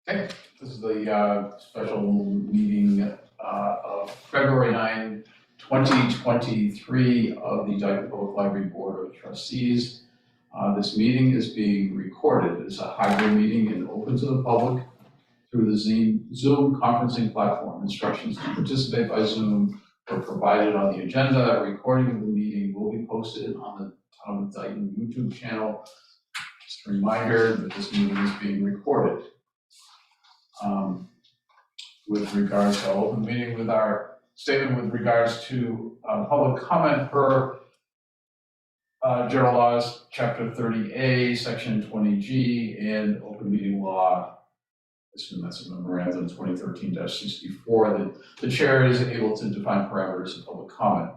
Okay, this is the special meeting of February 9, 2023 of the Dighton Public Library Board of Trustees. This meeting is being recorded. It is a hybrid meeting and open to the public through the Zoom conferencing platform. Instructions to participate by Zoom were provided on the agenda. A recording of the meeting will be posted on the Town of Dighton YouTube channel. Just a reminder that this meeting is being recorded. With regards to open meeting with our statement with regards to public comment per General Laws, Chapter 30A, Section 20G, and Open Meeting Law. I assume that's a memorandum 2013-64. The chair is able to define parameters of public comment.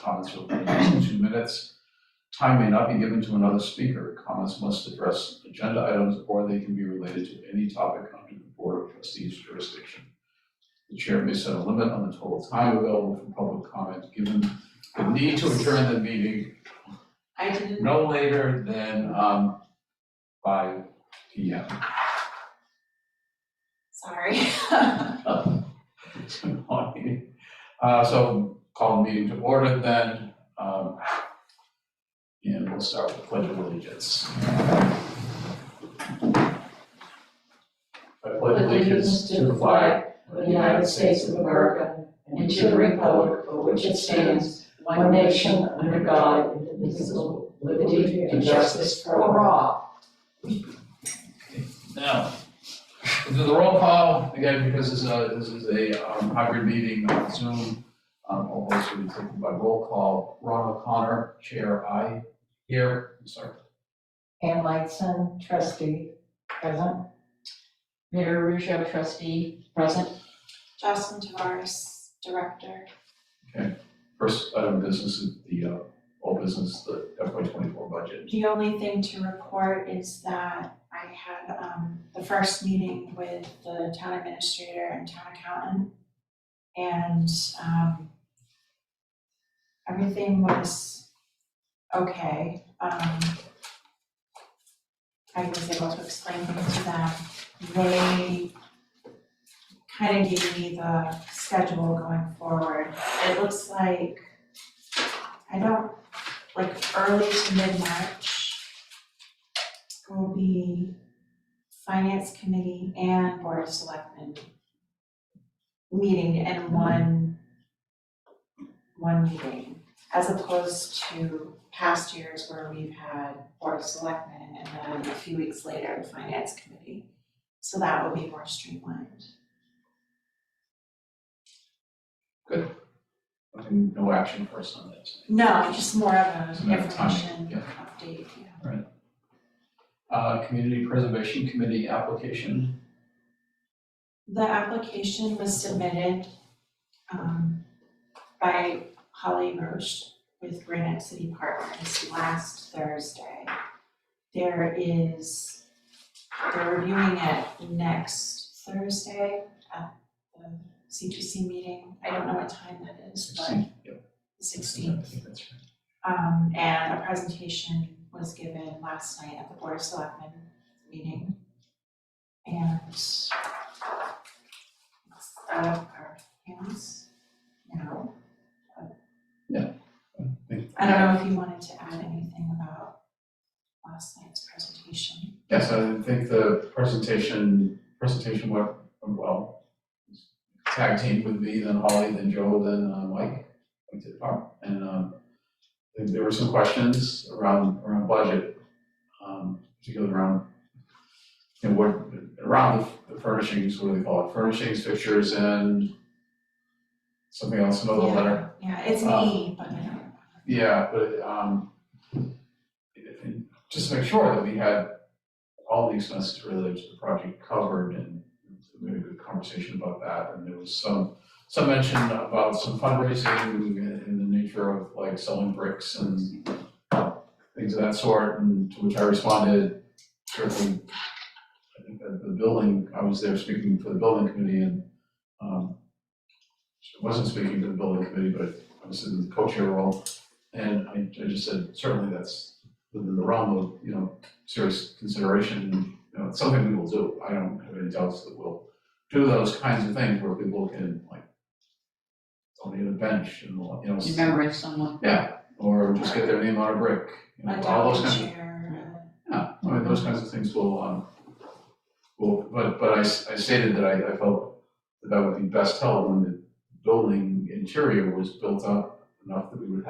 Comments will be limited to 2 minutes. Time may not be given to another speaker. Comments must address agenda items, or they can be related to any topic under the Board of Trustees jurisdiction. The chair may set a limit on the total time available for public comment, given the need to adjourn the meeting no later than 5 p.m. Sorry. So call the meeting to order then, and we'll start with the Pledge of Allegiance. I pledge allegiance to the flag of the United States of America and to the republic for which it stands, one nation under God, indivisible, with liberty and justice for all. Now, we'll do the roll call again because this is a hybrid meeting on Zoom. All votes will be taken by roll call. Ron O'Connor, Chair, aye. Here, I'm sorry. Ann Lightson, trustee, present. Mary Russo, trustee, present. Jocelyn Tavares, director. Okay. First item of business is the old business, the FY24 budget. The only thing to report is that I had the first meeting with the town administrator and town accountant, and everything was okay. I was able to explain things to them. They kind of gave me the schedule going forward. It looks like, early to mid-March will be Finance Committee and Board of Selectmen meeting in one meeting, as opposed to past years where we've had Board of Selectmen and then a few weeks later, the Finance Committee. So that will be more streamlined. Good. No action first on that. No, just more of It's an a matter of timing, information yeah. update, yeah. Right. Community Preservation Committee application. The application was submitted by Holly Roche with Granite City Partners last Thursday. They're reviewing it next Thursday at the C2C meeting. I don't know what time that is, but 16th, yep. the 16th. I think that's right. And a presentation was given last night at the Board of Selectmen meeting. And it's out of our hands now. I don't know if you wanted to add anything about last night's presentation. Yes, I think the presentation went well. Tag team with me, then Holly, then Joe, then Mike went to the park. And I think there were some questions around budget, particularly around around the furnishings, what do they call it? Furnishings, fixtures, and something else, another letter. Yeah, it's me, but I don't know. Yeah, but just to make sure that we had all the expenses related to the project covered, and we had a good conversation about that. And there was some mention about some fundraising in the nature of like selling bricks and things of that sort, and to which I responded, certainly, I think that the building, I was there speaking for the building committee, and I wasn't speaking to the building committee, but I was in the co-chair role, and I just said, certainly that's within the realm of, serious consideration, it's something we will do. I don't have any doubts that we'll do those kinds of things where people can like donate a bench and, Remembering someone. yeah, or just get their name on a brick, all those kinds of, yeah, I mean, those kinds of things but I stated that I felt that would be best held when the building interior was built up enough that we would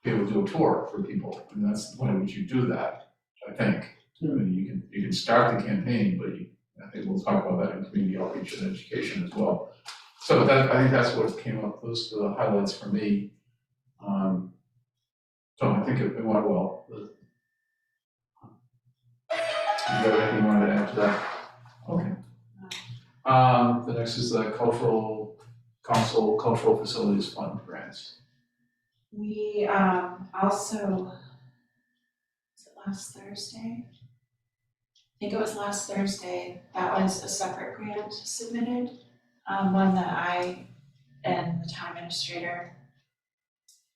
be able to do a tour for people. And that's the point at which you do that, I think. I mean, you can start the campaign, but I think we'll talk about that in community outreach and education as well. So I think that's what came up, those are the highlights for me. So I think it went well. You got anything you wanted to add to that? Okay. The next is the Cultural Council Cultural Facilities Fund grants. We also, was it last Thursday? I think it was last Thursday, that was a separate grant submitted, one that I and the town administrator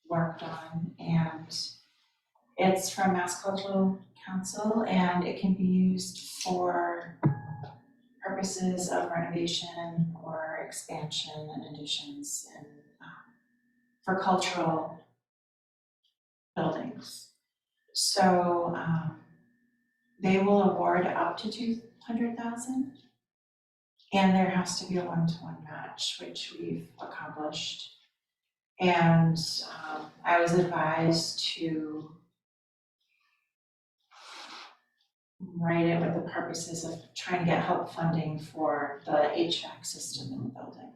worked on, and it's from Mass Cultural Council, and it can be used for purposes of renovation or expansion and additions and for cultural buildings. So they will award up to $200,000, and there has to be a 1-to-1 match, which we've accomplished. And I was advised to write it with the purposes of trying to get help funding for the HVAC system in the building.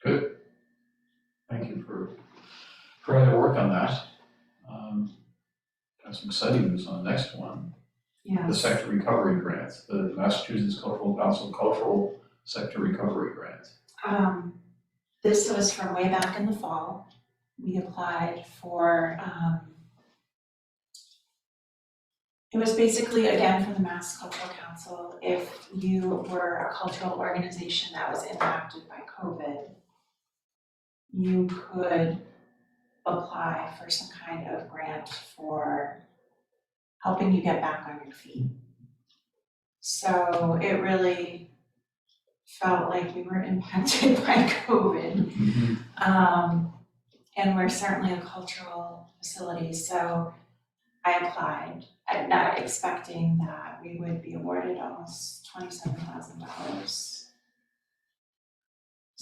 Good. Thank you for all your work on that. Got some exciting news on the next one. Yes. The sector recovery grant, the Massachusetts Cultural Council Cultural Sector Recovery Grant. This was from way back in the fall. We applied for, it was basically, again, from the Mass Cultural Council, if you were a cultural organization that was impacted by COVID, you could apply for some kind of grant for helping you get back on your feet. So it really felt like we were impacted by COVID. And we're certainly a cultural facility, so I applied, not expecting that we would be awarded almost $27,000.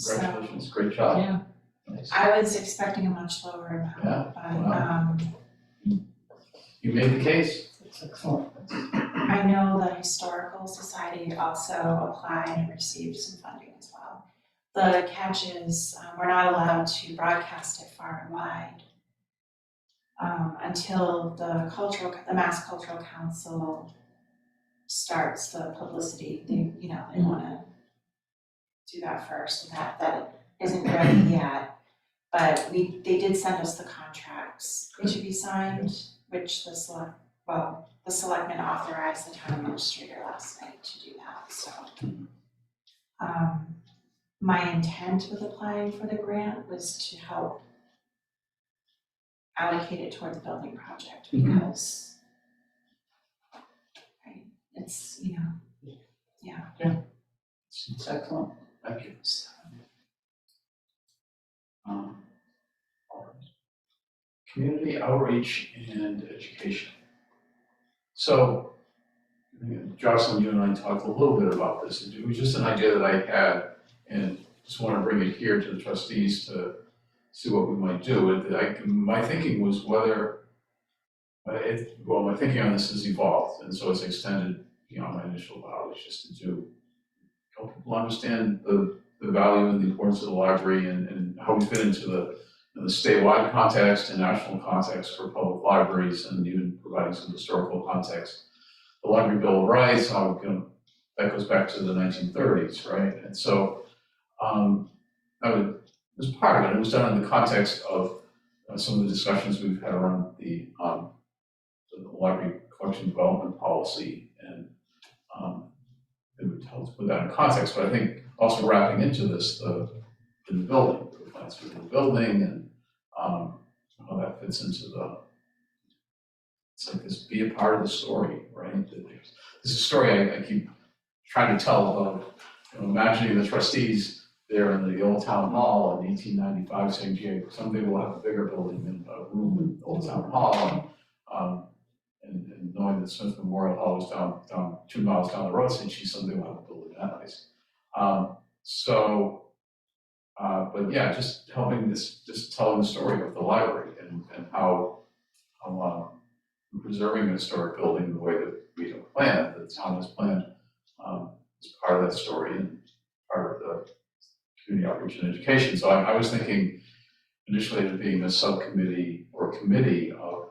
Congratulations, great job. Yeah. Nice. I was expecting a much lower amount, Yeah, but wow. You made the case. That's excellent. I know the Historical Society also applied and received some funding as well. The catch is, we're not allowed to broadcast it far and wide until the Mass Cultural Council starts the publicity. They want to do that first, and that isn't ready yet. But they did send us the contracts to be signed, which the selectmen authorized the town administrator last night to do that, so. My intent with applying for the grant was to help allocate it toward the building project, because right, it's, yeah. It's excellent. Thank you. So, All right. Community outreach and education. So, Jocelyn, you and I talked a little bit about this. It was just an idea that I had, and just want to bring it here to the trustees to see what we might do. My thinking was whether, my thinking on this has evolved, and so it's extended beyond my initial outreach, just to help people understand the value and the importance of the library and how we fit into the statewide context and national context for public libraries, and even providing some historical context. The Library Bill of Rights, that goes back to the 1930s, right? And so that was part of it. It was done in the context of some of the discussions we've had around the library collection development policy, and it would help to put that in context. But I think also wrapping into this, the building, the plans for the building, and how that fits into it's like this, be a part of the story, right? This is a story I keep trying to tell of, imagining the trustees there in the old town hall in 1895 saying, gee, someday we'll have a bigger building than a room in the old town hall. And knowing that Smith Memorial Hall was down 2 miles down the road, saying, gee, someday we'll have a building that nice. But yeah, just helping just telling the story of the library and how preserving a historic building the way that we have planned, the town has planned, is part of that story and part of the community outreach and education. So I was thinking initially of being a subcommittee or committee of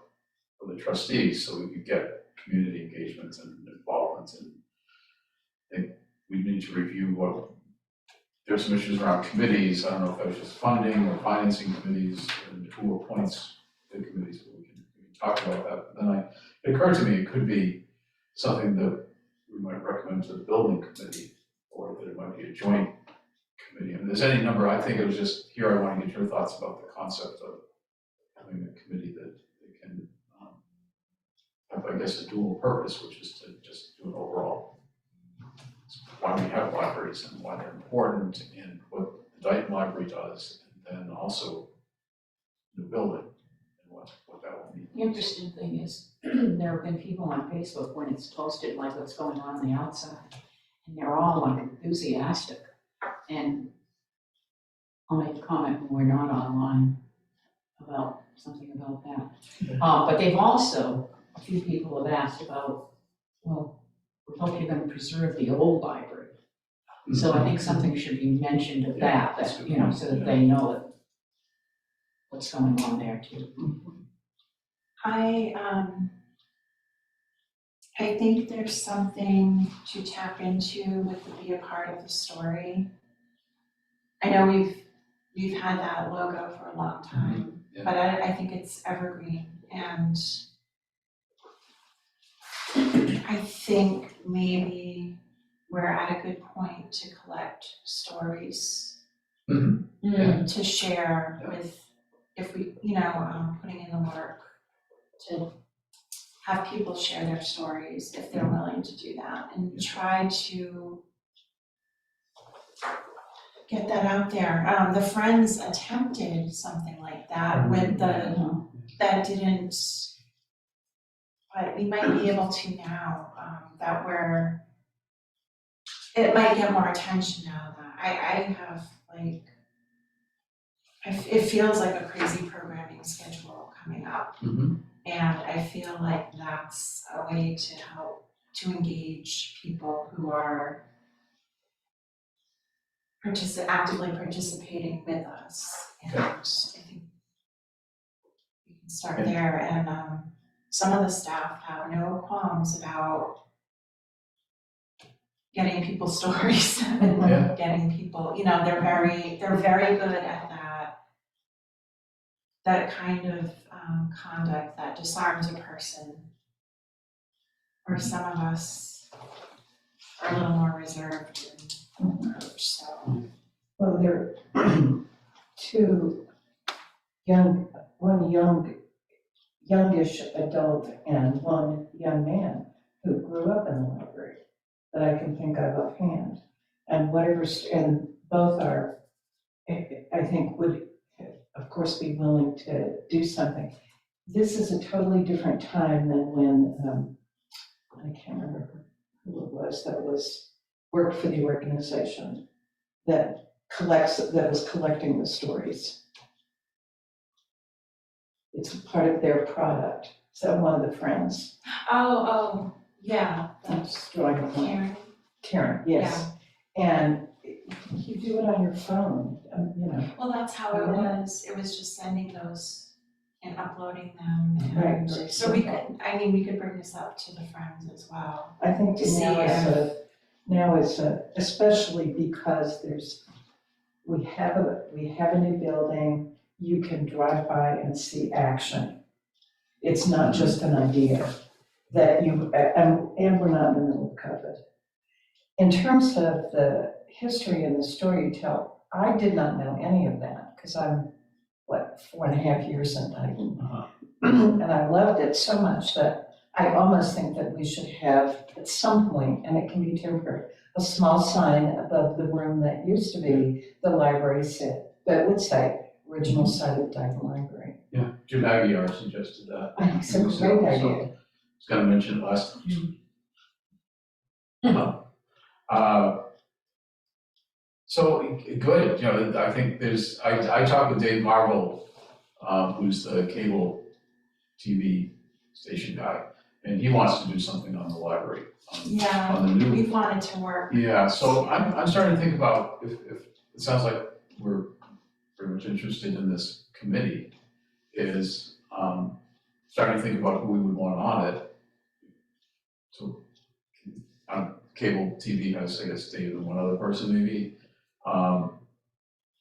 the trustees, so we could get community engagement and involvement. And I think we need to review there's some issues around committees. I don't know if that was just funding or financing committees and who appoints the committees, but we can talk about that. But then it occurred to me it could be something that we might recommend to the building committee, or that it might be a joint committee. I mean, there's any number. I think it was just here I want to get your thoughts about the concept of having a committee that can have, I guess, a dual purpose, which is to just do an overall why we have libraries and why they're important and what the Dighton Library does, and then also the building and what that will mean. The interesting thing is, there have been people on Facebook when it's posted like what's going on the outside, and they're all like enthusiastic. And I'll make a comment when we're not online about something about that. But they've also, a few people have asked about, well, we hope you're going to preserve the old library. So I think something should be mentioned of that, so that they know what's going on there too. I think there's something to tap into with the be a part of the story. I know we've had that logo for a long time, but I think it's evergreen, and I think maybe we're at a good point to collect stories to share with, if we, putting in the work to have people share their stories if they're willing to do that, and try to get that out there. The Friends attempted something like that with that didn't, but we might be able to now, it might get more attention now that I have it feels like a crazy programming schedule coming up. And I feel like that's a way to help to engage people who are actively participating with us. And I think we can start there. And some of the staff have no qualms about getting people stories and getting people, they're very good at that kind of conduct that disarms a person, where some of us are a little more reserved in approach. So, well, there are two one youngish adult and one young man who grew up in the library that I can think of offhand, and both are, I think, would of course be willing to do something. This is a totally different time than when I can't remember who it was that worked for the organization that was collecting the stories. It's part of their product. So one of the Friends. Oh, yeah. That's drawing a blank. Karen. Yes. Yeah. And you do it on your phone, Well, that's how it was. It was just sending those and uploading them. And Right. so we could bring this up to the Friends as well. I think now is especially because we have a new building. You can drive by and see action. It's not just an idea that and we're not in the middle of COVID. In terms of the history and the story you tell, I did not know any of that because I'm 4.5 years in Dighton. And I loved it so much that I almost think that we should have, at some point, and it can be temporary, a small sign above the room that used to be the library set, that would say, original site of Dighton Library. Yeah, Jim Aguirre suggested that. I think it's a great idea. I was gonna mention it last time. So, good, you know, I think there's, I talked with Dave Marvel, who's the cable TV station guy, and he wants to do something on the library, Yeah, on the new. we've wanted to work. Yeah, so I'm starting to think about if, it sounds like we're very much interested in this committee, is, starting to think about who we would want on it. So, cable TV has, I guess, Dave and one other person maybe.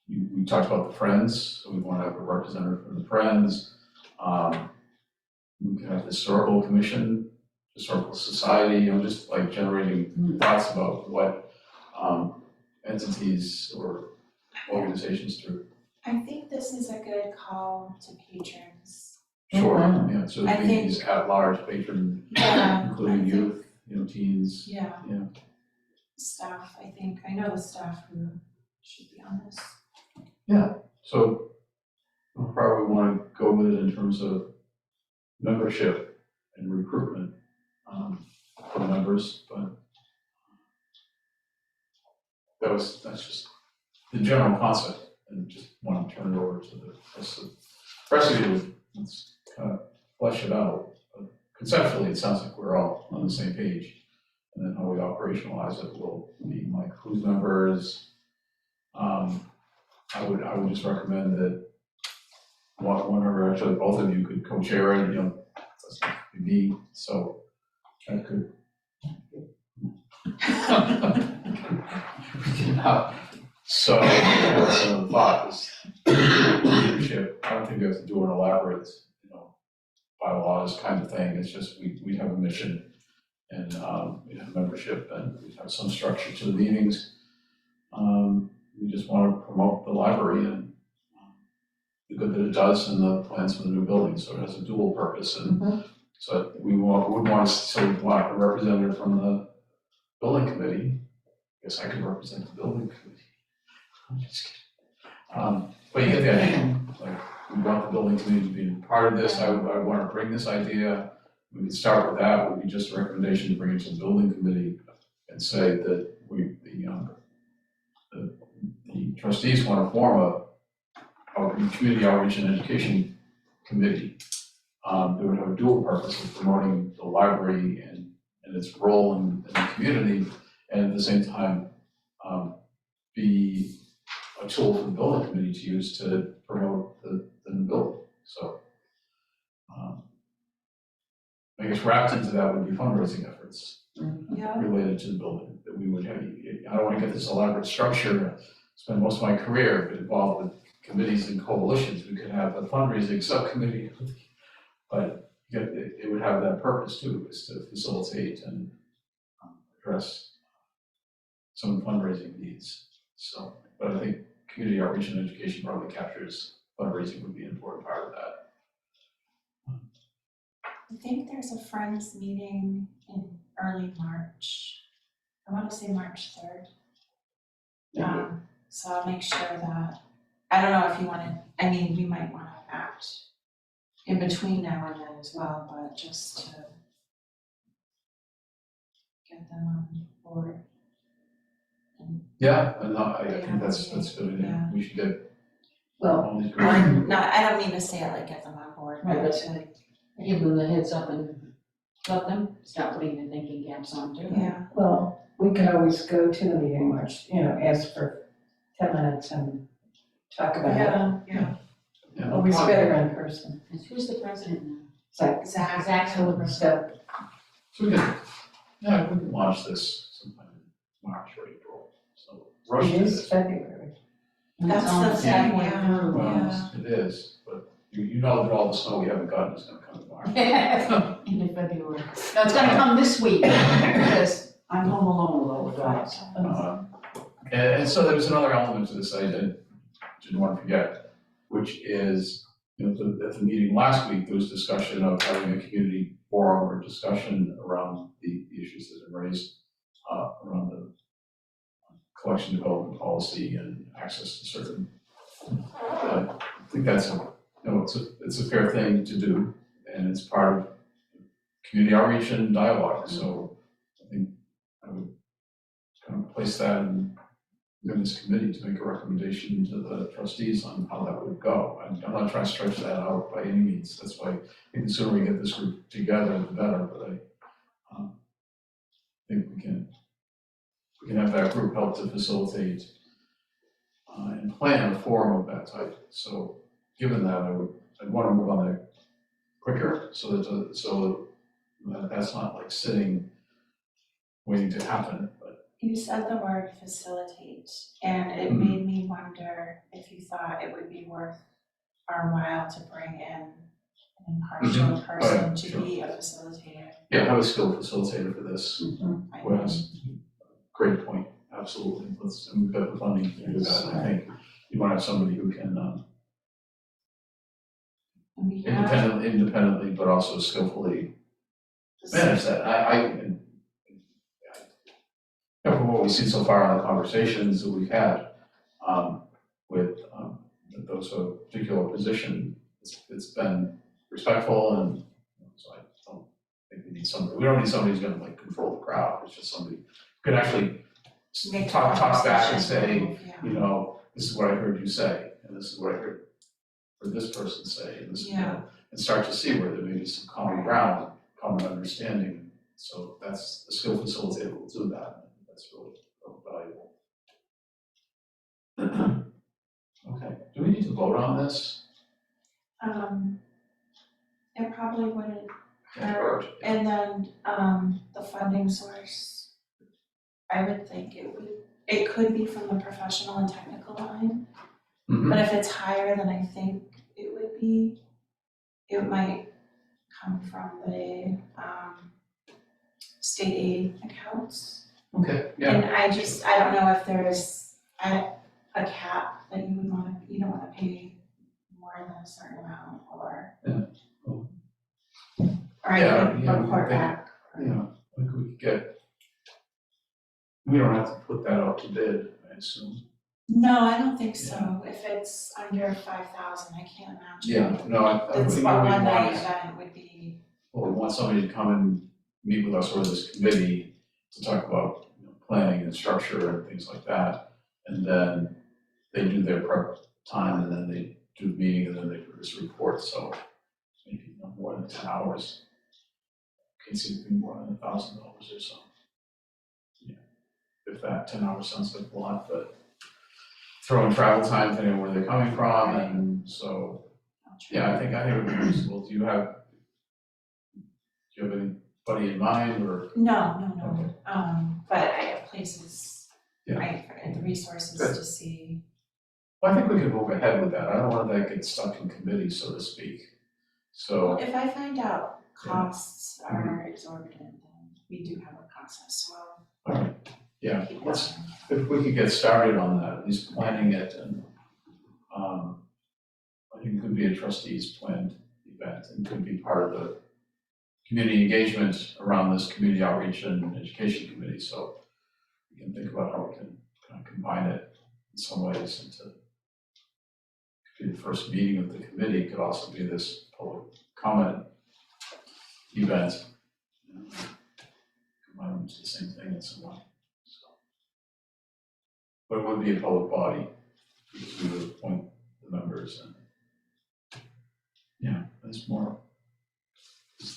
We talked about the Friends, so we want to have a representative from the Friends. We could have the Historical Commission, Historical Society, you know, just like generating thoughts about what entities or organizations do. I think this is a good call to patrons. Sure, Mhm. yeah, so I think- these at-large patron, Yeah, including I think- youth, you know, teens. Yeah. Yeah. Staff, I know the staff who should be on this. So we'll probably want to go with it in terms of membership and recruitment for members, but that's just the general concept, and just want to turn it over to the rest of you. Let's kind of flesh it out. But conceptually, it sounds like we're all on the same page, and then how we operationalize it will be like who's members. I would just recommend that one or actually both of you could co-chair it, you know, that's not me, so that could. So, that's another thought is leadership. I don't think we have to do an elaborate, you know, bylaws kind of thing. It's just we have a mission and we have membership and we have some structure to the meetings. We just want to promote the library and the good that it does and the plans for the new building. So it has a dual purpose, and so we would want a representative from the building committee. I guess I could represent the building committee. I'm just kidding. But you get the idea. Like, we want the building committee to be part of this. I want to bring this idea. We can start with that. Would be just a recommendation to bring it to the building committee and say that the trustees want to form a community outreach and education committee. That would have a dual purpose of promoting the library and its role in the community, and at the same time be a tool for the building committee to use to promote the new building. So I guess wrapped into that would be fundraising efforts Yeah, related to the building that we would have. I don't want to get this elaborate structure. Spend most of my career involved with committees and coalitions. We could have a fundraising subcommittee, but it would have that purpose too, is to facilitate and address some fundraising needs. So, but I think community outreach and education probably captures fundraising would be an important part of that. I think there's a Friends meeting in early March. I want to say March 3rd. So I'll make sure that, I don't know if you want to, I mean, we might want to act in between now and then as well, but just to get them on board. Yeah, and I think that's a good idea. Yeah. We should get Well, all these Or groups. not, I don't mean to say it like get them on board, Right, but but to, give them the heads up and let them start putting their thinking caps on too. yeah. well, we could always go to the meeting, March, ask for 10 minutes and talk about it. Yeah, Yeah, Always better in person. And who's the president now? It's like, exactly. Zach's still the president. So we can launch this sometime in March or April. So rush it to is this. February. And it's That's on the the thing, halfway yeah. through. Well, it is, but you know that all the snow we haven't gotten is gonna come tomorrow. End of February. No, it's gonna come this week, because I'm home alone with all the dogs. And so there was another element to this I didn't want to forget, which is, at the meeting last week, there was discussion of having a community forum or discussion around the issues that have raised around the collection development policy and access to certain. I think that's it's a fair thing to do, and it's part of community outreach and dialogue. So I think I would kind of place that in this committee to make a recommendation to the trustees on how that would go. I'm not trying to stretch that out by any means. That's why I think the sooner we get this group together, the better. But I think we can have that group help to facilitate and plan a forum of that type. So given that, I'd want to move on that quicker so that that's not like sitting waiting to happen. But You said the word facilitate, and it made me wonder if you thought it would be worth our while to bring in an impartial person to be a facilitator. yeah, have a skilled facilitator for this. I Whereas, great point, absolutely. And we've got the funding to do that. I think you want to have somebody who can And we have independently, but also skillfully manage that. From what we've seen so far in the conversations that we've had with those who have a particular position, it's been respectful, and so I don't think we need somebody. We don't need somebody who's going to like control the crowd. It's just somebody who can actually talk back and say, you know, this is what I heard you say, and this is what I heard this person say, and this, and start to see where there may be some common ground, common understanding. So that's the skill facilitator will do that. That's really valuable. Okay, do we need to vote on this? It probably wouldn't Yeah, hurt. or- And then the funding source, I would think it could be from the professional and technical line. But if it's higher than I think it would be, it might come from the state aid accounts. Okay, yeah. And I don't know if there's a cap that you don't wanna pay more than a certain amount, or. Yeah. Or I can report back. Yeah, like we could get, we don't have to put that out to bid, I assume. No, I don't think so. If it's under 5,000, I can't imagine. Yeah, no, I It's think a what we one night want is, event would be. well, we want somebody to come and meet with us or this committee to talk about planning and structure and things like that. And then they do their prep time, and then they do the meeting, and then they produce a report. So maybe no more than 10 hours. Can't see it being more than $1,000 or so. Yeah, if that 10 hours sounds like a lot, but throw in travel time depending on where they're coming from, and so yeah, I think it would be reasonable. Do you have anybody in mind, or? No. Okay. But I have places, Yeah. right, the resources Good. to see. Well, I think we can move ahead with that. I don't want that to get stuck in committee, so to speak. So, If I find out costs are exorbitant, then we do have a process, so all right, yeah, I'll keep let's, that. if we could get started on that, at least planning it, and I think it could be a trustees planned event, and could be part of the community engagement around this community outreach and education committee. So we can think about how we can kind of combine it in some ways into be the first meeting of the committee. Could also be this public comment event. Combine them to the same thing in some way. So. But it would be a public body, because we would appoint the members, and yeah, there's more.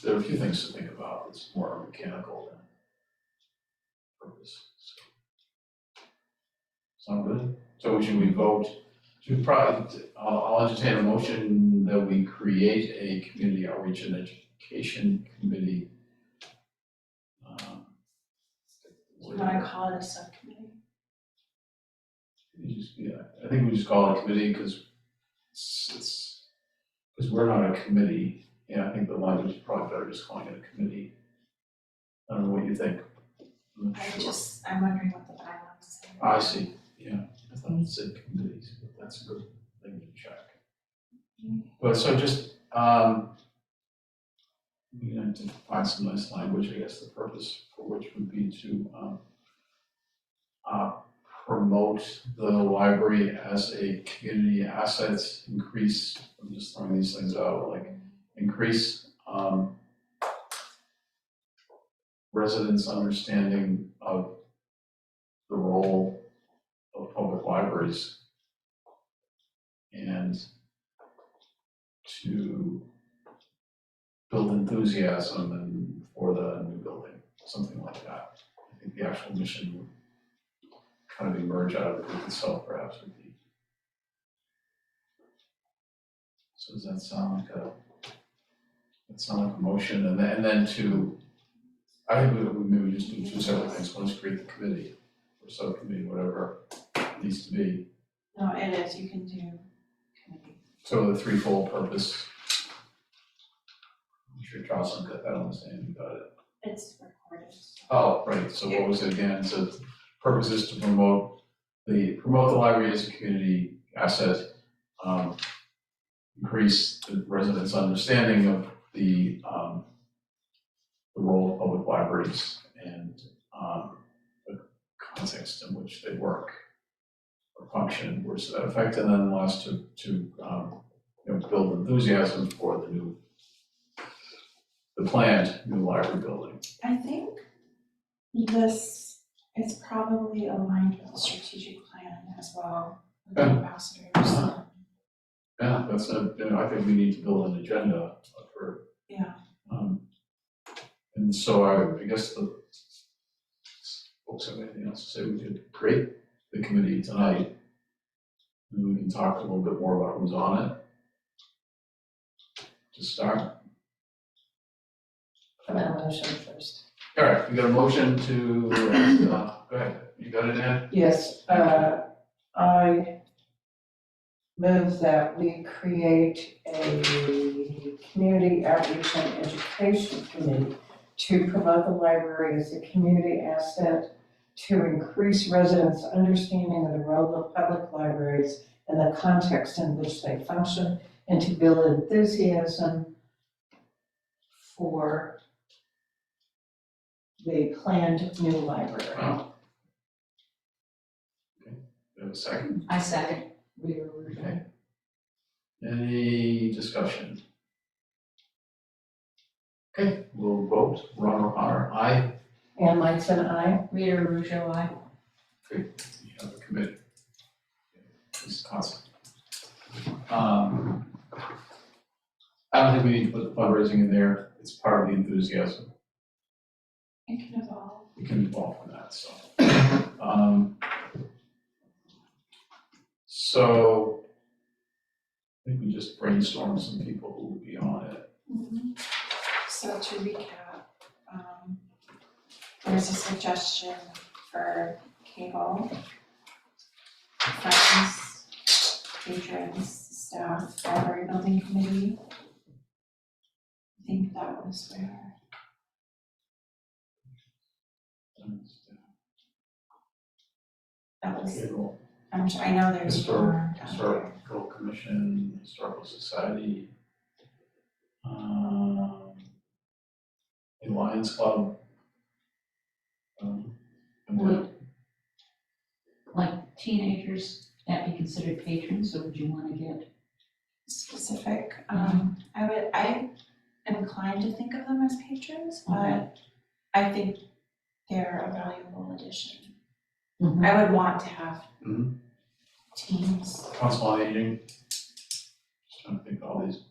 There are a few things to think about. It's more mechanical than purpose. So. Sound good? So should we vote? Should we probably, I'll entertain a motion that we create a community outreach and education committee. Do you wanna call it a subcommittee? I think we just call it a committee because because we're not a committee. Yeah, I think the language is probably better just calling it a committee. I don't know what you think. I'm not sure. I'm wondering what the bylaws say. I see, yeah, I thought it said committees, but that's a good thing to check. But so just, we need to find some nice language, I guess, the purpose for which would be to, promote the library as a community asset, increase, I'm just throwing these things out, like, increase, residents' understanding of the role of public libraries and to build enthusiasm and for the new building, something like that. I think the actual mission would kind of emerge out of the group itself, perhaps, would be. So does that sound like a motion? And then to, I think we maybe just do two separate things. One is create the committee or subcommittee, whatever it needs to be. No, it is, you can do committee. So the threefold purpose. I'm sure Jocelyn got that on the same, you got it. It's recorded. Oh, right, so what was it again? So the purpose is to promote the library as a community asset, increase the residents' understanding of the role of public libraries and the context in which they work or function, words to that effect, and then last to build enthusiasm for the planned new library building. I think this is probably aligned with the strategic plan as well, with the ambassadors. Yeah, that's I think we need to build an agenda for. Yeah. And so I guess the folks have anything else to say, we could create the committee tonight. And we can talk a little bit more about who's on it. To start. Put that motion first. All right, we got a motion to, go ahead, you got it, Ann? Yes, I move that we create a community outreach and education committee to promote the library as a community asset, to increase residents' understanding of the role of public libraries and the context in which they function, and to build enthusiasm for the planned new library. Wow. Okay, we have a second? I second. Rita Russo. Okay. Any discussion? Okay, we'll vote. Ron O'Connor, aye. Ann Meitzen, aye. Rita Russo, aye. We have a committee. This is constant. I don't think we need to put fundraising in there. It's part of the enthusiasm. It can evolve. We can evolve from that, so. So I think we just brainstormed some people who would be on it. So to recap, there's a suggestion for cable, friends, patrons, staff, library building committee. I think that was where, that was, Cable, I know there's more down there. Historical Commission, Historical Society, the Lions Club. And Would, like teenagers, that be considered patrons, or would you want to get? Specific, I am inclined to think of them as patrons, Okay. but I think they're a valuable addition. Mhm. I would want to have Mhm. teams. Council on Aging. Just trying to think of all these.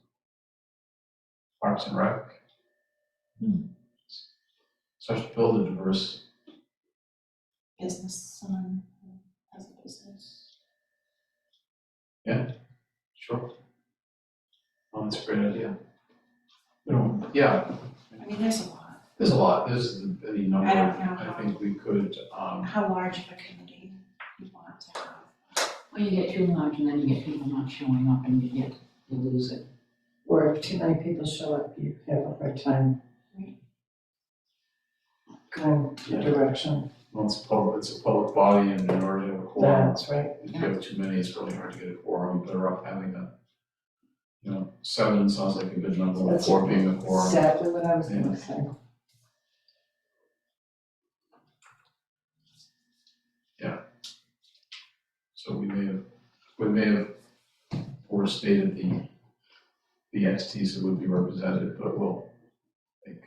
Parks and Rec. Such to build a diverse. Business, someone who has a business. Sure. Oh, that's a great idea. Yeah, I mean, there's a lot. there's a lot, there's any number. I don't know I how. think we could, How large of a committee you want to have. Well, you get too large and then you get people not showing up and you lose it. Or if too many people show up, you have a hard time going the direction. well, it's a public body and in order to have a quorum, That's right. if you have too many, it's really hard to get a quorum. You're better off having You know, 7 sounds like a good number, with That's 4 being a quorum. Exactly what I was gonna say. So we may have overstated the entities that would be represented, but we'll think.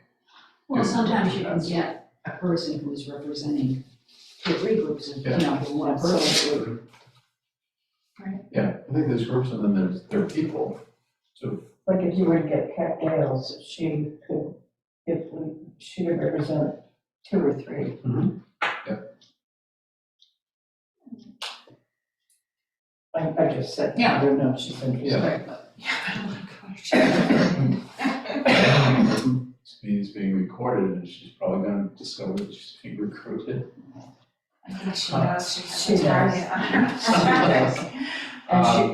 Well, Yeah, sometimes you can that's- get a person who's representing 2 or 3 groups of, Yeah. one person. Absolutely. Yeah, I think there's groups and then there are people too. Like if you were to get Pat Gales, she could represent 2 or 3. I just said, that. Yeah. I don't know if she's interested. Yeah. Right, but- This meeting's being recorded and she's probably gonna discover that she's being recruited. I think she knows she has She a does. target on her. She does.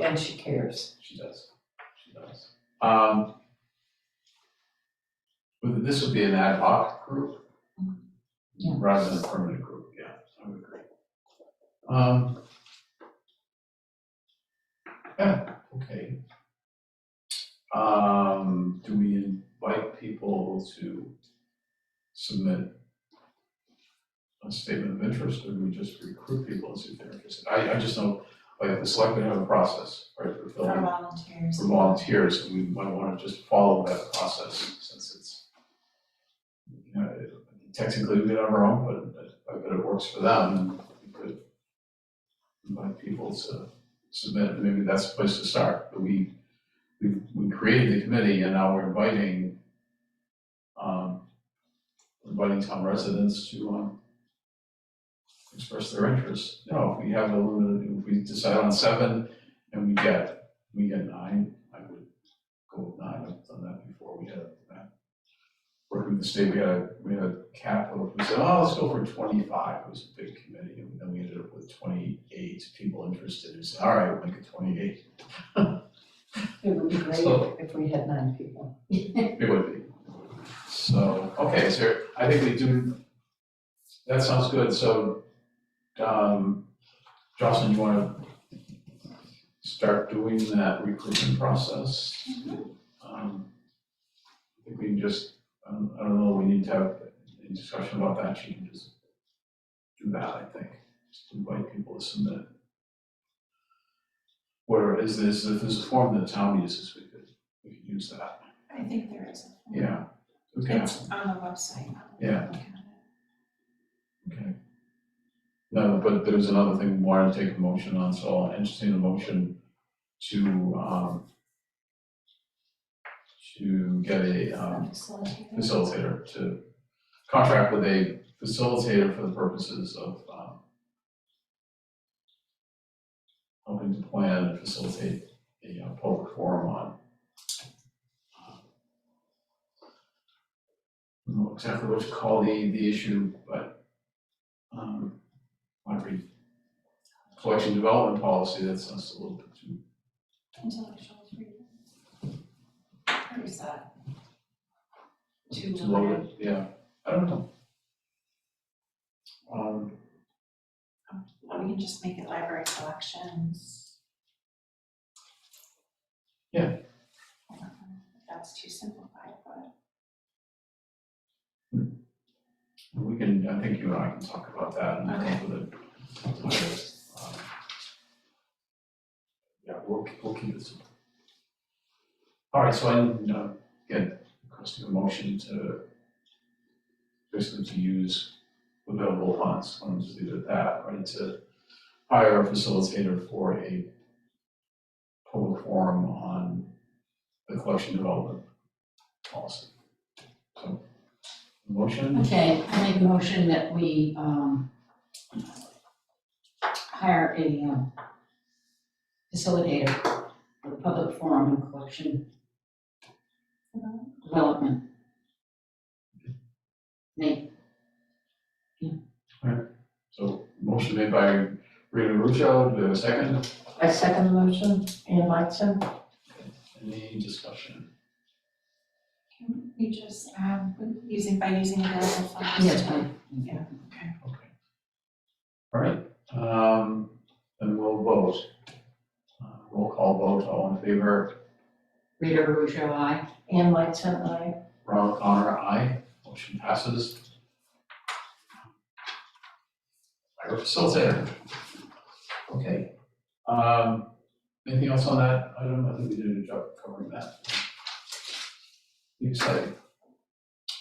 And she cares. She does. This would be an ad hoc group? Yeah. Rather than a permanent group, yeah, I would agree. Yeah, okay. Do we invite people to submit a statement of interest, or do we just recruit people and see if they're interested? I just know, like, the selectmen have a process, right, for For filling, volunteers. for volunteers, and we might wanna just follow that process, since it's, you know, technically we could have our own, but I bet it works for them, and we could invite people to submit, maybe that's the place to start, but we created the committee, and now we're inviting town residents to express their interest. You know, if we have a limited, if we decide on 7 and we get 9, I would go with 9. I've done that before. We had working with the state, we had a cap of, we said, oh, let's go for 25. It was a big committee, and then we ended up with 28 people interested. We said, all right, we'll make it 28. It would be great So- if we had 9 people. It would be. So, okay, so I think we do, that sounds good. So, Jocelyn, you wanna start doing that recruitment process? I think we can just, I don't know, we need to have a discussion about that. You can just do that, I think. Just invite people to submit. Or is this, if there's a form that the town uses, we could use that. I think there is a form. Yeah. Okay. It's on the website. Yeah. Look at it. Okay. No, but there's another thing we wanted to take a motion on, so I'll entertain a motion to get a Facilitator. facilitator, to contract with a facilitator for the purposes of helping to plan and facilitate a public forum on I don't know exactly what to call the issue, but library collection development policy, that's a little bit too Intellectual freedom. Or is that too too loaded? loaded, yeah, I don't know. We can just make it library collections. Yeah. I don't know if that's too simplified, but. We can, I think you and I can talk about that and Okay. come up with a, yeah, we'll keep it simple. All right, so I, again, requesting a motion to basically to use available funds, I'll just leave it at that, right, to hire a facilitator for a public forum on the collection development policy. So, motion? Okay, I make a motion that we hire a facilitator for the public forum and collection development. Nate, So, motion made by Rita Ruccio, do we have a second? I second the motion. Ann Meitzen? Any discussion? Can we just add, using available funds? yes, fine. Yeah, okay. Okay. All right, then we'll vote. Roll call vote, all in favor? Rita Russo, aye. Ann Meitzen, aye. Ronald Connor, aye. Motion passes. Our facilitator. Okay. Anything else on that item? I think we did a good job covering that. Exciting.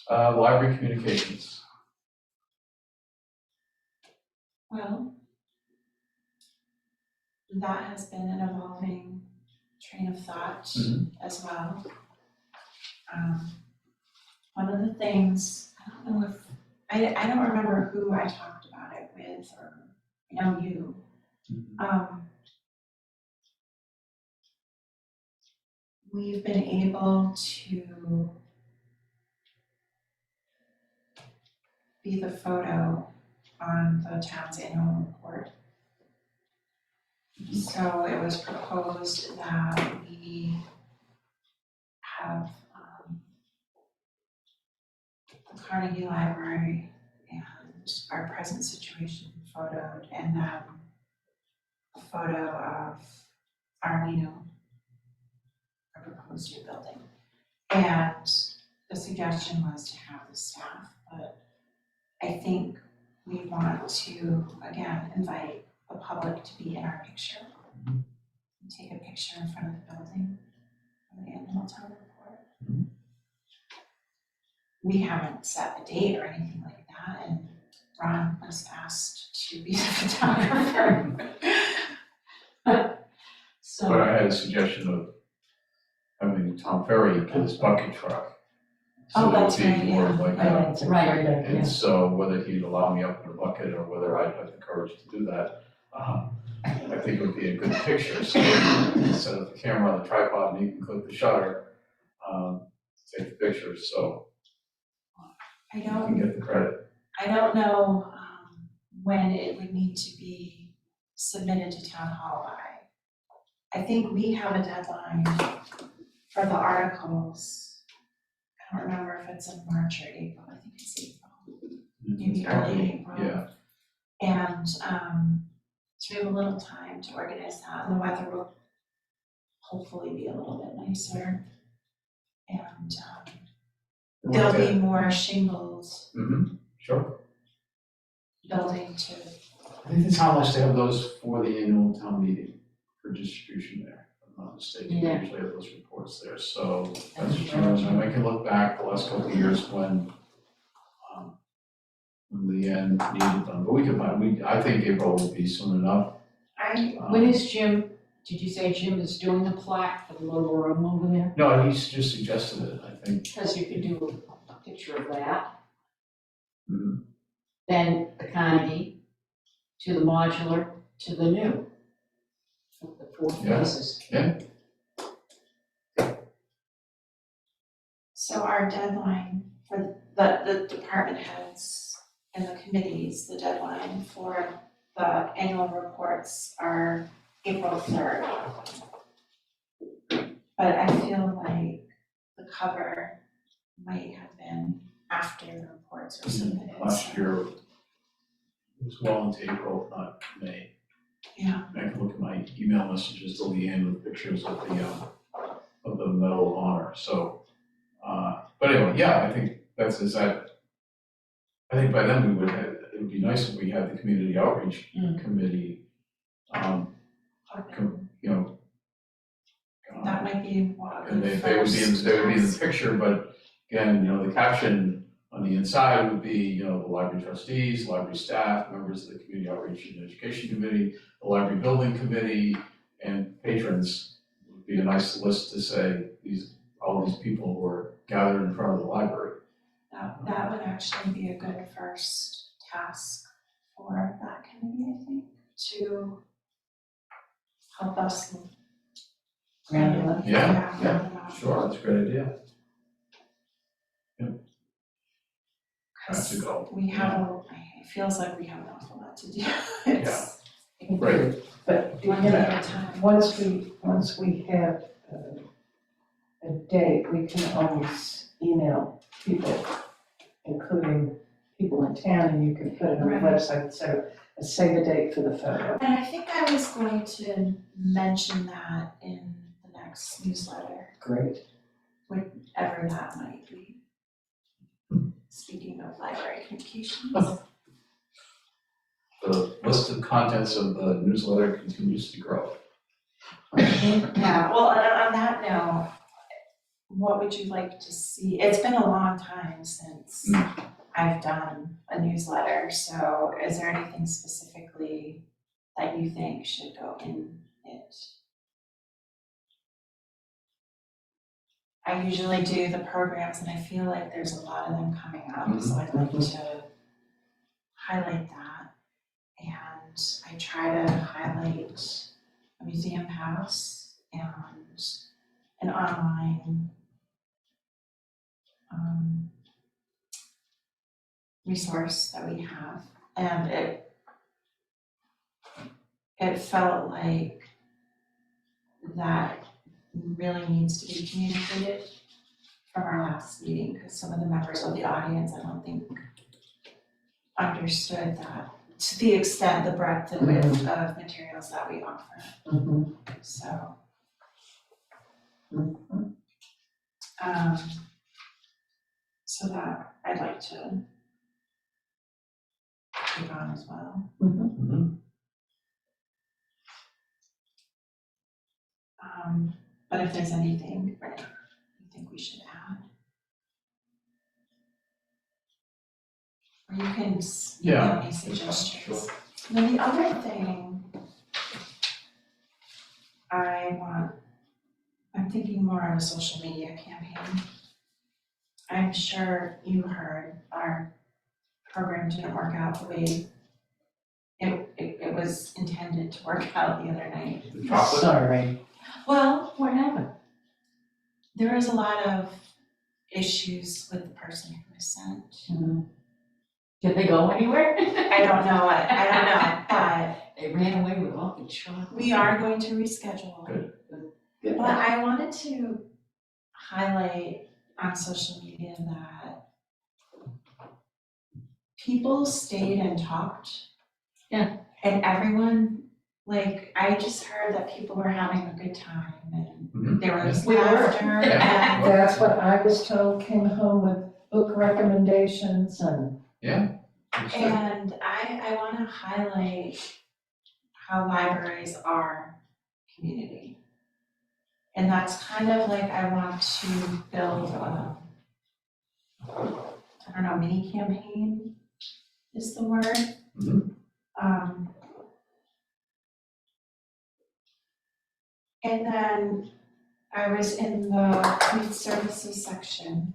Library communications. Well, that has been an evolving train of thought as well. One of the things, I don't know if, I don't remember who I talked about it with, or I know you. We've been able to be the photo on the town's annual report. So it was proposed that we have the Carnegie Library and our present situation photoed, and then a photo of Arlino, our proposed new building. And the suggestion was to have the staff, but I think we want to, again, invite the public to be in our picture. And take a picture in front of the building for the annual town report. We haven't set a date or anything like that, and Ron was asked to be the photographer. So. But I had a suggestion of having Tom Ferry with his bucket truck. Oh, So that's it would right, be more yeah. like I think it's a great Right. idea. and so whether he'd allow me up in a bucket or whether I'd have the courage to do that, I think it would be a good picture. So you can set up the camera on the tripod and you can click the shutter, take the picture, so I you can don't get the credit. know when it would need to be submitted to town hall by. I think we have a deadline for the articles. I don't remember if it's in March or April, I think it's April, maybe early April. Yeah, And so we have a little time to organize that, and the weather will hopefully be a little bit nicer. And there'll be more shingles sure. building to, I think the town likes to have those for the annual town meeting for distribution there. If I'm not mistaken, they Yeah. usually have those reports there, so that's true. And I can look back the last couple of years when the end needed them, but we can find, I think April will be soon enough. When is Jim, did you say Jim is doing the plaque for the little room over there? No, he's just suggested it, I think. Because you could do a picture of that. Mhm. Then the Carnegie, to the modular, to the new. The four Yeah. phases. so our deadline for the department heads and the committees, the deadline for the annual reports are April 3rd. But I feel like the cover might have been after the reports were submitted. Last year, it was well into April, if not May. Yeah. I can look at my email messages to Leanne with pictures of the Medal of Honor, so. But anyway, yeah, I think I think by then it would be nice if we had the community outreach committee, you know. That might be one And of the they would be in the first picture, but again, you know, the caption on the inside would be, you know, the library trustees, library staff, members of the community outreach and education committee, the library building committee, and patrons. Would be a nice list to say all these people were gathered in front of the library. That would actually be a good first task for that committee, I think, to help us. Round Yeah, sure, that's a great idea. That's a Because goal. we have, it feels like we have an awful lot to do. It's Right. But, you one know, day at a time. once we have a date, we can always email people, including people in town, and you can put it on the Right. website, so save a date for the photo. And I think I was going to mention that in the next next newsletter, Great. whatever that might be. Speaking of library communications. The list of contents of the newsletter continues to grow. Yeah, well, on that note, what would you like to see? It's been a long time since I've done a newsletter, so is there anything specifically that you think should go in it? I usually do the programs and I feel like there's a lot of them coming up, so I'd like to highlight that. And I try to highlight a museum house and an online resource that we have. And it felt like that really needs to be communicated from our last meeting, because some of the members of the audience, I don't think, understood that to the extent, the breadth and width of materials that we offer. Mhm. So, Mhm. so that I'd like to take on as well. Mhm. But if there's anything, right, you think we should add? Or you can email me suggestions. Sure. And then the other thing I'm thinking more of a social media campaign. I'm sure you heard our program didn't work out the way it was intended to work out the other night. The chocolate? Sorry. Well, What happened? there was a lot of issues with the person who was sent. Did they go anywhere? I don't know, but They ran away with all the chocolate. we are going to reschedule. Good. Good. But I wanted to highlight on social media that people stayed and talked. Yeah. And everyone, like, I just heard that people were having a good time and there was We were. laughter and That's what I was told, came home with book recommendations and. And I want to highlight how libraries are community. And that's kind of like I want to build a, I don't know, mini campaign is the word. And then I was in the youth services section.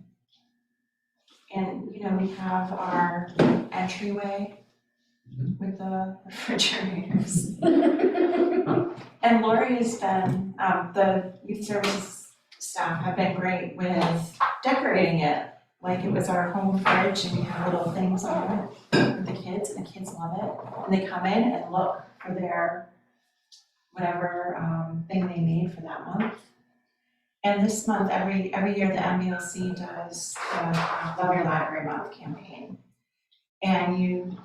And, you know, we have our entryway with the refrigerators. And Lori has been, the youth services staff have been great with decorating it. Like it was our home fridge and we have little things on it for the kids and the kids love it. And they come in and look for their, whatever thing they made for that month. And this month, every year, the MBLC does the Love Your Library Month campaign. And you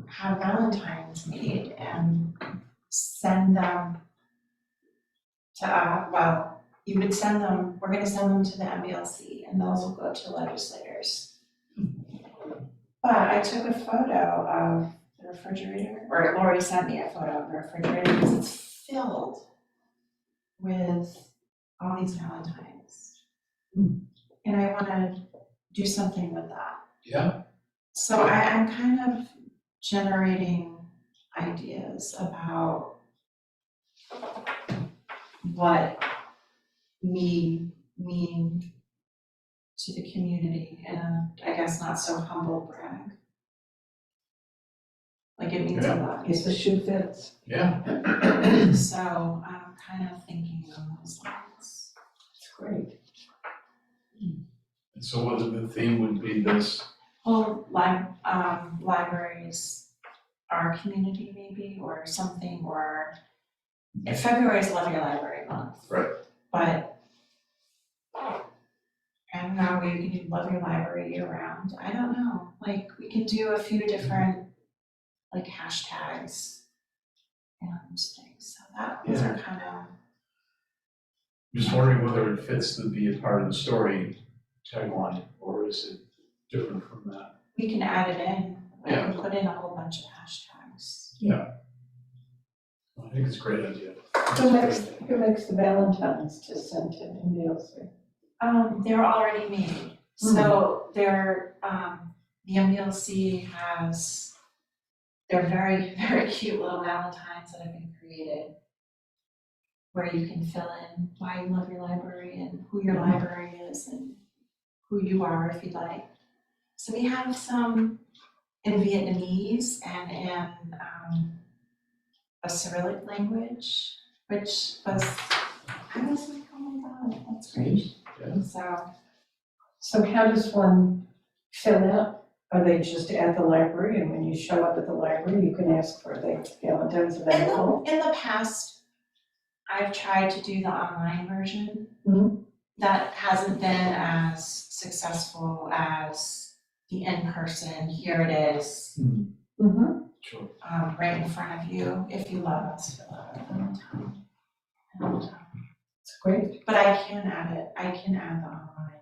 have Valentines made and send them to, well, you would send them, we're gonna send them to the MBLC and those will go to legislators. But I took a photo of the refrigerator, or Lori sent me a photo of the refrigerator because it's filled with all these Valentines. And I wanna do something with that. Yeah. So I'm kind of generating ideas about what we mean to the community in a, I guess, not so humble brag. Like it means a lot. If the shoe fits. Yeah. So I'm kind of thinking along those lines. It's great. And so what the theme would be this? Well, libraries, our community maybe, or something, or February is Love Your Library Month. Right. But I don't know, we can do Love Your Library year round. I don't know. Like we could do a few different like hashtags and things. So those are kind of Just wondering whether it fits to be a part of the story tagline, or is it different from that? We can add it in. We Yeah. can put in a whole bunch of hashtags. I think it's a great idea. Who makes the Valentines to send to MBLC? They're already made. So they're, the MBLC has, they're very, very cute little Valentines that have been created, where you can fill in why you love your library and who your library is and who you are if you'd like. So we have some in Vietnamese and in a Cyrillic language, which was, I was like, oh my God, that's great. Yeah. So how does one fill out? Are they just at the library, and when you show up at the library, you can ask for the Valentine's available? In the past, I've tried to do the online version. Mhm. That hasn't been as successful as the in-person, here it is, Mm-hmm. Sure. right in front of you, if you love us, fill out a Valentine. And, It's great. but I can add it, I can add the online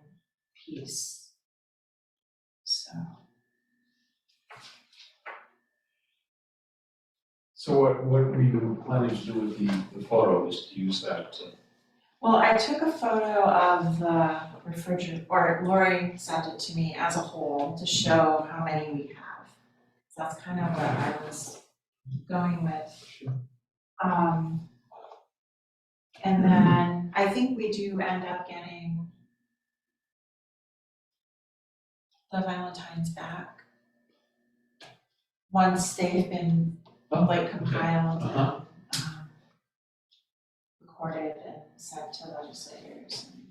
piece. So, So what were you planning to do with the photos, to use that to? well, I took a photo of the refrigerator, or Lori sent it to me as a whole to show how many we have. So that's kind of what I was going with. And then I think we do end up getting the Valentines back once they've been like compiled Uh-huh. and recorded and sent to legislators. And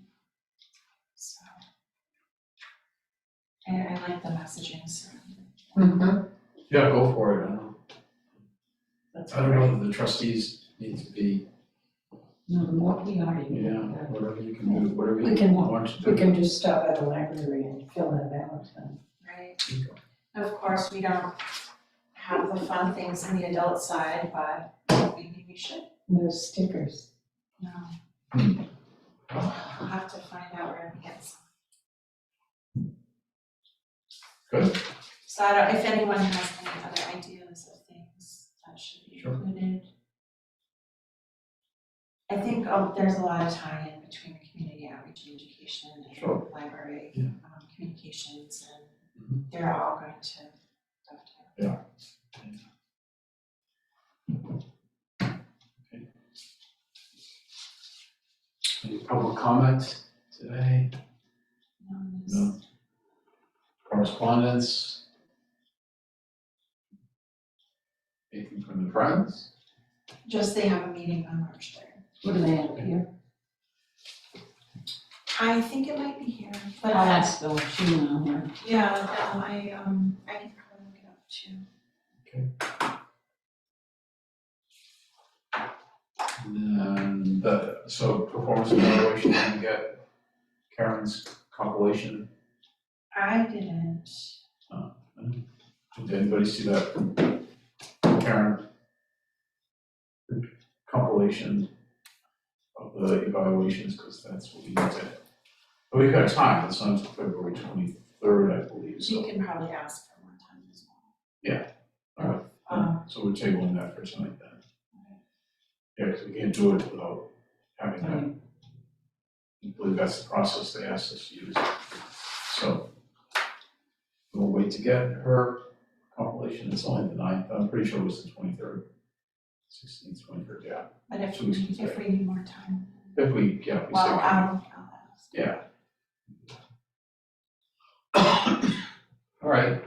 so I like the messaging surrounding it. Mm-hmm. Yeah, go for it. That's I don't great. know that the trustees need to be, No, the more PR you yeah, get, whatever you can do, whatever We you can- want to do. We can just stop at the library and fill in a Valentine. Right. Of course, we don't have the fun things in the adult side, but maybe we should. No stickers. No. Hmm. I'll have to find out where to get some. Good. So I don't, if anyone has any other ideas of things that should be Sure. included. I think there's a lot of tie-in between the community outreach and education and Sure. library Yeah. communications, and Mhm. they're all going to dovetail. Any public comment today? No. Correspondence? Anything from the friends? Just they have a meeting on March 3rd. what do they have here? I think it might be here, but I'll ask the she on here. yeah, I can probably look it up too. And then, so performance evaluation, did you get Karen's compilation? I didn't. Did anybody see that from Karen? Compilation of the evaluations, because that's what we need to. But we've got time, it's on until February 23rd, I believe, So you so. can probably ask for more time as well. All right, so we're tabling that for tonight then. Yeah, because we can't do it without having that. I believe that's the process they asked us to use. So we'll wait to get her compilation. It's only the 9th. I'm pretty sure it was the 23rd, 16th, 23rd, yeah. But if 2 weeks from if we need more time, If we, yeah, if we well, say. I'll ask. Yeah. All right.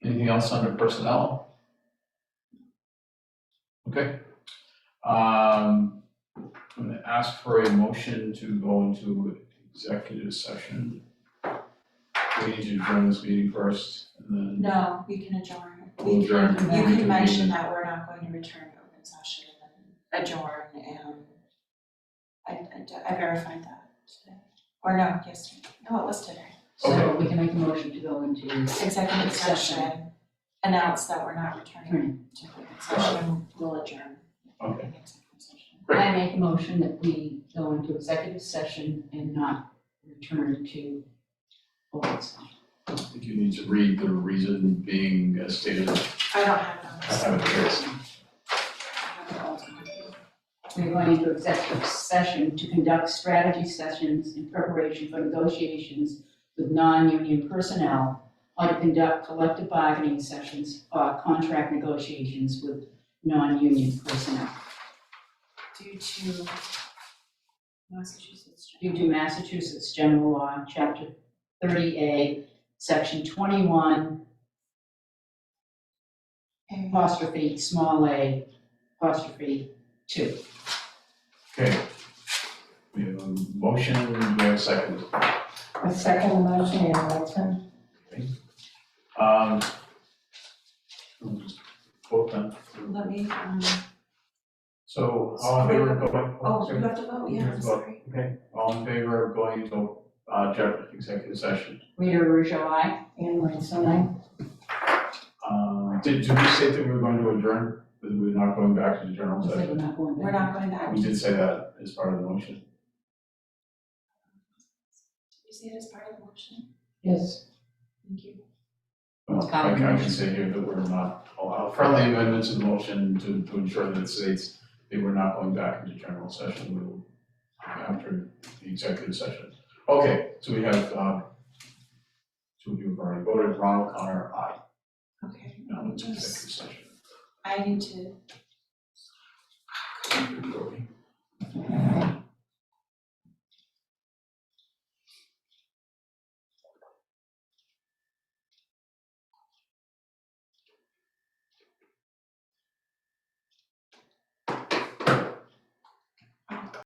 Anything else under personnel? Okay. I'm gonna ask for a motion to go into executive session. We need to adjourn this meeting first, and then. No, we can adjourn. We'll adjourn. You can mention that we're not going to return to open session and then adjourn, and I verified that today. Or no, yesterday. No, it was today. So we can make a motion to go into Executive Session. session, announce that we're not returning to open session, we'll adjourn. Okay. in executive session. I make a motion that we go into executive session and not return to open session. I think you need to read the reason being stated. I don't have it on I this. have it here. I have it all done. We're going into executive session to conduct strategy sessions in preparation for negotiations with non-union personnel, or to conduct collective bargaining sessions or contract negotiations with non-union personnel. Due to Massachusetts. Due to Massachusetts General Law, Chapter 30A, Section 21, apostrophe, small a, apostrophe 2. Okay. We have a motion, we have a second. A second motion, Ann Whiteson. We'll just vote then. Let me, So, all in favor of going? oh, sorry. you have to vote, You yeah, have I'm to vote. sorry. Okay, all in favor of going into, executive session? Rita Russo, aye. Ann Whiteson, aye. Did we say that we were going to adjourn, that we're not going back to the general I said we're session? not going back. We're not going back. We did say that as part of the motion. Did you say it as part of the motion? Yes. Thank you. Well, It's kind of I can motion. say here that we're not allow friendly amendments to the motion to ensure that it states that we're not going back into general session, we will after the executive session. Okay, so we have, two of you have already voted, Ronald Connor, aye. Okay, Now let me it's just, executive session. I need to, Go